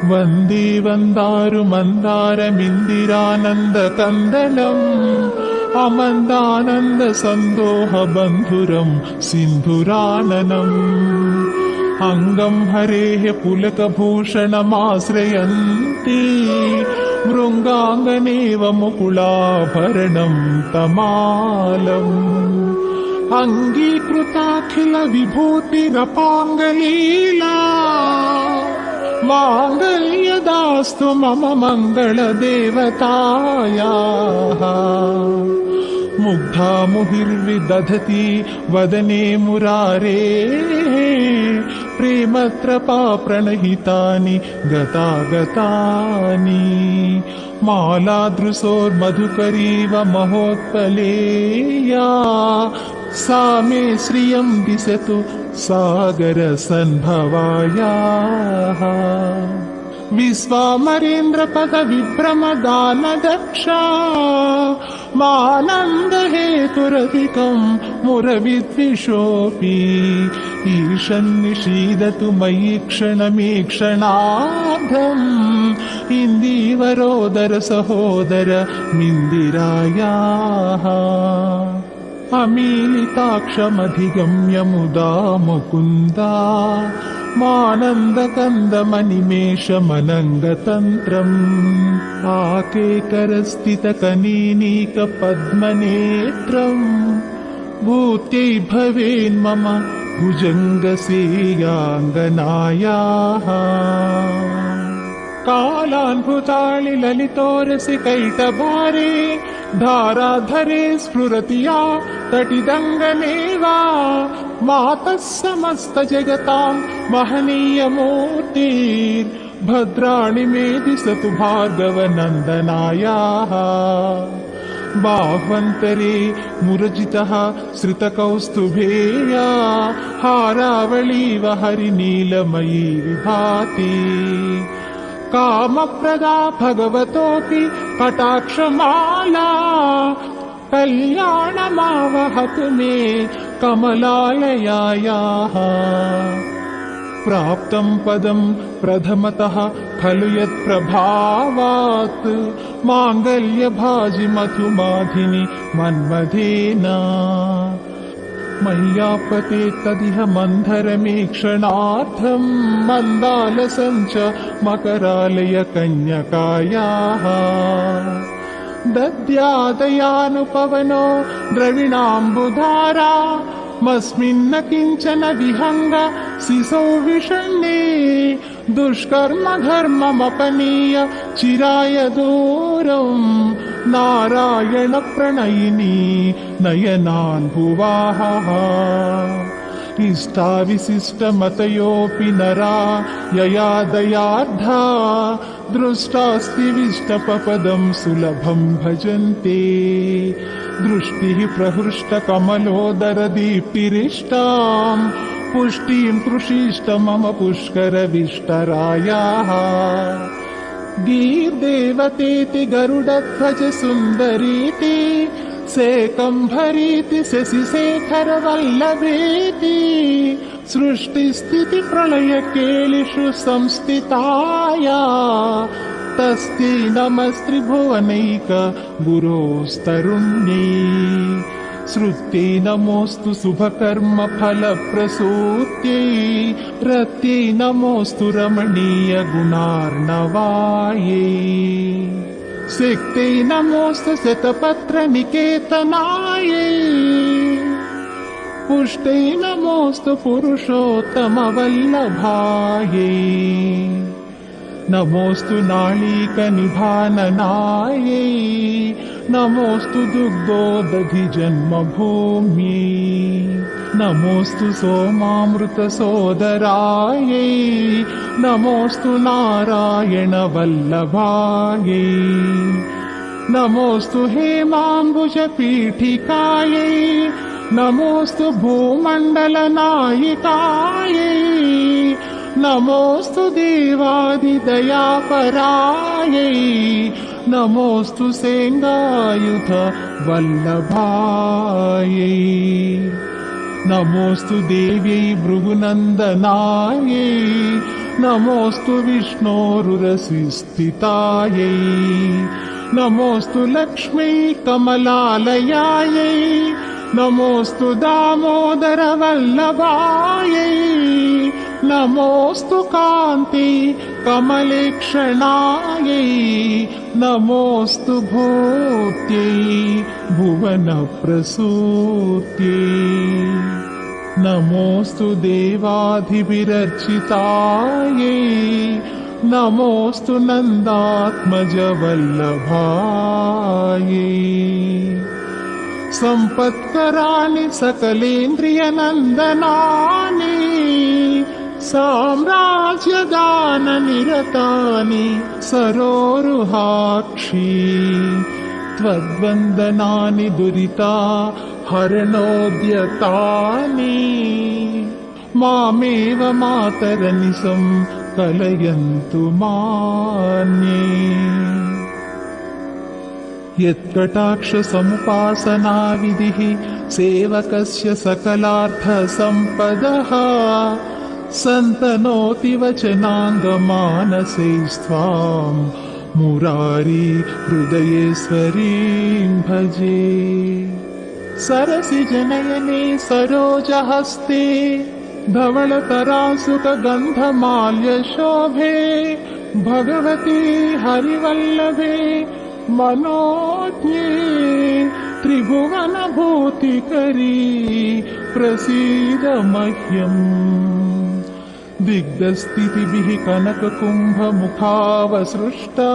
वन्दे वन्दारु मन्दारमिन्दिरानन्दकन्दलम् अमन्दानन्द सन्दोह बन्धुरं सिन्धुराननम् अङ्गं हरेः पुलकभूषणमाश्रयन्ति मृङ्गाङ्गनेव मुकुलाभरणं तमालम् अङ्गीकृताखिल विभूतिरपाङ्गलीला माङ्गल्यदास्तु मम मङ्गलदेवतायाः मुग्धा मुहिर्विदधति वदने मुरारेः प्रेमत्रपा प्रणहितानि गतागतानि मालादृशोर्मधुकरीव महोत्पलेया सा मे श्रियं दिशतु सागरसन्भवायाः विश्वामरेन्द्रपदविभ्रमदानदक्षा मानन्दहेतुरधिकं मुरविद्विषोऽपि ईशन्निषीदतु मयि क्षणमीक्षणार्धम् इन्दीवरोदर सहोदर मिन्दिरायाः अमीलिताक्षमधिगम्य मुदा मुकुन्दा मानन्दकन्दमनिमेषमनङ्गतन्त्रम् आकेकरस्थितकनीनीकपद्मनेत्रम् भूत्यै भवेन्मम भुजङ्गसेयाङ्गनायाः कालान्भुताळि ललितोरसि कैटभारे धाराधरे स्फुरति या तटिदङ्गनेवा मातः समस्तजगतां महनीयमूर्तिर्भद्राणि मे दिशतु भार्गवनन्दनायाः बाह्वन्तरे मुरजितः श्रितकौस्तुभेया हारावळीव हरिनीलमयी विभाति कामप्रदा भगवतोऽपि कटाक्षमाला कल्याणमावहतु मे कमलालयायाः प्राप्तं पदं प्रथमतः खलु यत्प्रभावात् माङ्गल्यभाजि मधुमाधिनि मन्मथेन मय्यापते तदिह मन्धरमेक्षणार्थं मन्दालसञ्च मकरालय कन्यकायाः दद्यादयानुपवनो द्रविणाम्बुधारा मस्मिन्न किञ्चन विहङ्ग शिशौ विषण्णे दुष्कर्म घर्ममपनीय चिराय दूरम् नारायण प्रणयिनी नयनान्भुवाः इष्टाविशिष्टमतयोऽपि नरा यया दयार्धा दृष्टास्ति विष्टपपदं सुलभं भजन्ते दृष्टिः प्रहृष्टकमलोदरदीप्तिरिष्टां पुष्टिं तृषीष्ट मम पुष्करविष्टरायाः गीर्देवतेति गरुडध्वज सुन्दरीति सेकम्भरीति शशिशेखरवल्लभेति सृष्टिस्थितिप्रलयकेलिषु संस्थिताया तस्यै नमस्त्रिभुवनैक गुरोस्तरुण्यै श्रुत्यै नमोऽस्तु शुभकर्म फलप्रसूत्यै रत्यै नमोऽस्तु रमणीय गुणार्णवायै सिक्त्यै नमोऽस्तु शतपत्र निकेतनायै पुष्ट्यै नमोऽस्तु पुरुषोत्तमवल्लभायै नमोऽस्तु नाळीकनिभाननायै नमोऽस्तु दुग्धोदधिजन्मभूम्यै नमोऽस्तु सोमामृतसोदरायै नमोऽस्तु नारायणवल्लभायै नमोऽस्तु हेमाम्बुजपीठिकायै नमोऽस्तु भूमण्डलनायिकायै नमोऽस्तु देवादिदयापरायै नमोऽस्तु सेङ्गायुध वल्लभायै नमोऽस्तु देव्यै भृगुनन्दनायै नमोऽस्तु विष्णोरुरसि स्थितायै नमोऽस्तु लक्ष्मी कमलालयायै नमोऽस्तु दामोदर वल्लभायै नमोऽस्तु कान्ति कमलेक्षणायै नमोऽस्तु भूत्यै भुवनप्रसूत्यै नमोऽस्तु देवाधिभिरर्चितायै नमोऽस्तु नन्दात्मजवल्लभायै सम्पत्कराणि सकलेन्द्रियनन्दनानि साम्राज्यदाननिरतानि सरोरुहाक्षी त्वद्वन्दनानि दुरिता हरणोद्यतानि मामेव मातरनिशं कलयन्तु मान्ये यत्कटाक्षसमुपासना विधिः सेवकस्य सकलार्थसम्पदः सन्तनोति वचनाङ्गमानसैस्त्वां मुरारी हृदयेश्वरीं भजे सरसिजनयने सरोजहस्ते धवलतरासुकगन्धमाल्यशोभे भगवती हरिवल्लभे मनोज्ञे त्रिभुवनभूतिकरी प्रसीद मह्यम् दिग्धस्थितिभिः कनककुम्भमुखावसृष्टा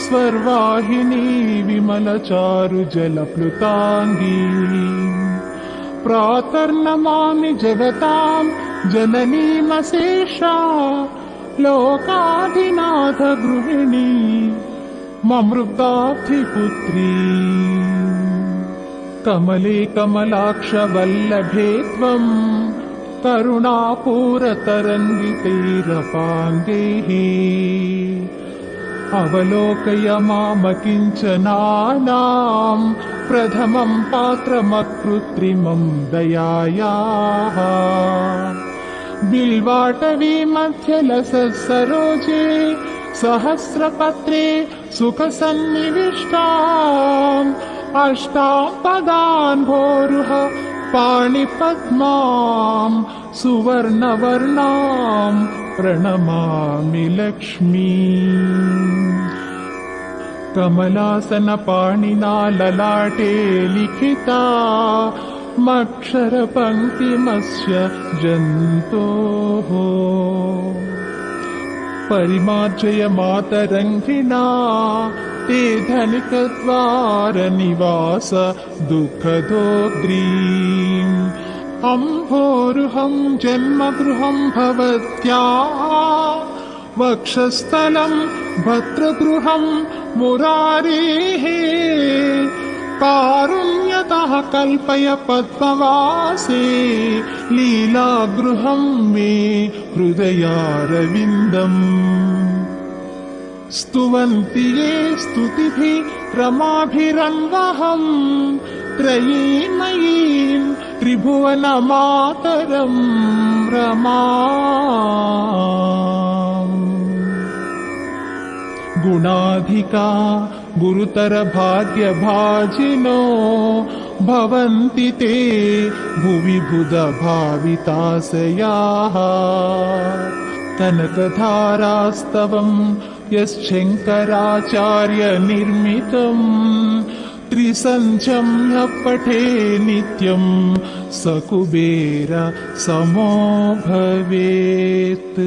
स्वर्वाहिनी विमलचारुजलप्लुताङ्गी प्रातर्नमामि जगतां जननीमशेषा लोकाधिनाथ गृहिणी ममृताब्धिपुत्री कमले कमलाक्ष वल्लभे त्वं करुणापूरतरङ्गितैरपाङ्गैः अवलोकय मामकिञ्चनानां प्रथमं पात्रमकृत्रिमं दयायाः बिल्वाटवी मध्यलसः सरोजे सहस्रपत्रे सुखसन्निविष्टाम् अष्टां पदान् भोरुह पाणिपद्मां सुवर्णवर्णां प्रणमामि लक्ष्मी कमलासनपाणिना ललाटे लिखिता मक्षरपङ्क्तिमस्य जन्तोः परिमार्जय मातरङ्घ्रिणा ते धनिकद्वारनिवास दुःखदोग्रीम् अम्भोरुहं जन्मगृहं भवत्याः वक्षस्थलं भद्रगृहं मुरारेः कारुण्यतः कल्पय पद्मवासे लीलागृहं मे हृदयारविन्दम् स्तुवन्ति ये स्तुतिभिः रमाभिरन्वहम् त्रयीमयीं त्रिभुवनमातरं रमाम् गुणाधिका गुरुतर भाग्यभाजिनो भवन्ति ते भुवि बुधभाविताशयाः कनकधारास्तवं यश्शङ्कराचार्य निर्मितम् त्रिसन्ध्यं पठे नित्यं स कुबेर समो भवेत्।